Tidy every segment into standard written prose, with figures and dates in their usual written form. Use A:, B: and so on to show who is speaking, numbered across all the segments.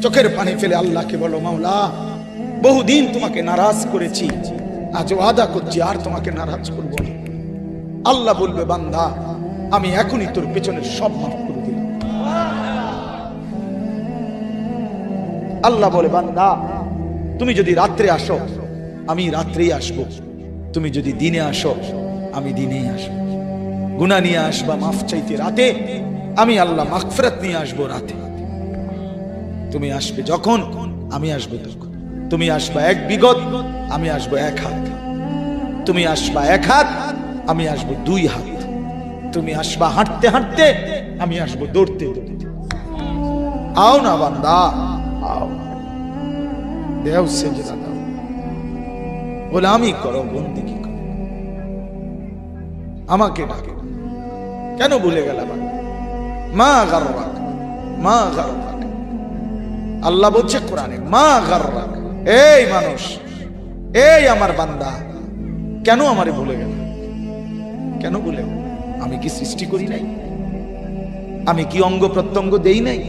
A: চোখের পানি ফেলে আল্লাহকে বলো, মাওলা বহুদিন তোমাকে নারাজ করেছি, আজ ওয়াদা করছি আর তোমাকে নারাজ করব না। আল্লাহ বলবে, বান্দা আমি এখনই তোর পেছনের সব মাফ করে দিলাম। আল্লাহ বলে, বান্দা তুমি যদি রাত্রে আসো আমি রাত্রেই আসবো, তুমি যদি দিনে আসো আমি দিনেই আসবো। গুনাহ নিয়ে আসবা মাফ চাইতে রাতে, আমি আল্লাহ মাগফিরাত নিয়ে আসবো রাতে। তুমি আসবে যখন আমি আসবো তখন। তুমি আসবা এক বিগত, আমি আসবো এক হাত। তুমি আসবা এক হাত, আমি আসবো দুই হাত। তুমি আসবা হাঁটতে হাঁটতে, আমি আসবো দৌড়তে দৌড়তে। আও না বান্দা, আও, দেও সেজদা দাও, গোলামি করো, বন্দেগী করো, আমাকে ডাকে। কেন ভুলে গেল? মা গাররাক, মা গাররাক। আল্লাহ বলছে কোরআনে, মা গাররাক। এই মানুষ, এই আমার বান্দা, কেন আমারে ভুলে গেল? কেন ভুলে গেল? আমি কি সৃষ্টি করি নাই? আমি কি অঙ্গ প্রত্যঙ্গ দেই নাই?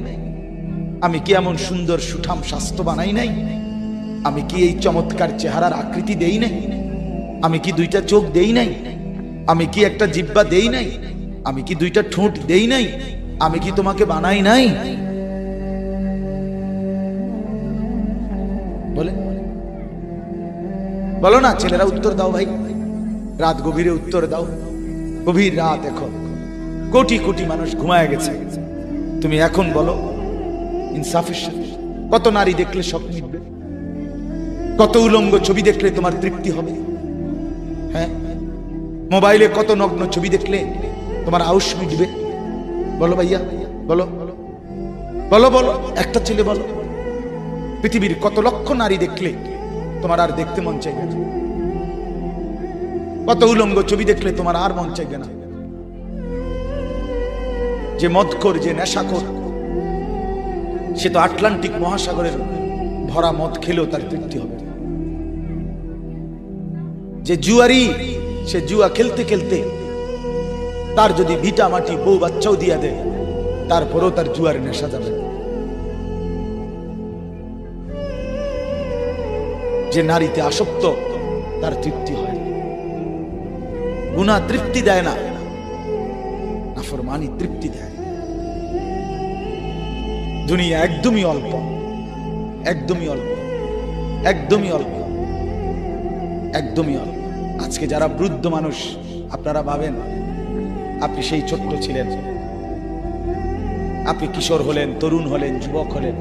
A: আমি কি এমন সুন্দর সুঠাম স্বাস্থ্য বানাই নাই? আমি কি এই চমৎকার চেহারার আকৃতি দেই নাই? আমি কি দুইটা চোখ দেই নাই? আমি কি একটা জিহ্বা দেই নাই? আমি কি দুইটা ঠোঁট দেই নাই? আমি কি তোমাকে বানাই নাই? বলে বলো না ছেলেরা, উত্তর দাও ভাই। রাত গভীরে উত্তর দাও। গভীর রাত, এখন কোটি কোটি মানুষ ঘুমায় গেছে। তুমি এখন বলো ইনসাফের সাথে, কত নারী দেখলে স্বপ্ন মিটবে? কত উলঙ্গ ছবি দেখলে তোমার তৃপ্তি হবে? হ্যাঁ, মোবাইলে কত নগ্ন ছবি দেখলে তোমার আউশ মিটবে? বলো ভাইয়া, বলো বলো বলো, একটা ছেলে বলো। পৃথিবীর কত লক্ষ নারী দেখলে তোমার আর দেখতে মন চাইবে না? কত উলঙ্গ ছবি দেখলে তোমার আর মন চাইবে না? যে মদখোর, যে নেশাখোর, সে তো আটলান্টিক মহাসাগরের ভরা মদ খেলেও তার তৃপ্তি হবে। যে জুয়ারি, সে জুয়া খেলতে খেলতে তার যদি ভিটা মাটি বউ বাচ্চাও দিয়া দেয়, তারপরেও তার জুয়ারে নেশা যাবে। যে নারীতে আসক্ত, তার তৃপ্তি হয়। গুনাহ তৃপ্তি দেয় না, নাফরমানি তৃপ্তি দেয়। দুনিয়া একদমই অল্প, একদমই অল্প, একদমই অল্প, একদমই অল্প। আজকে যারা বৃদ্ধ মানুষ, আপনারা ভাবেন আপনি সেই ছোট্ট ছিলেন, আপনি কিশোর হলেন, তরুণ হলেন, যুবক হলেন,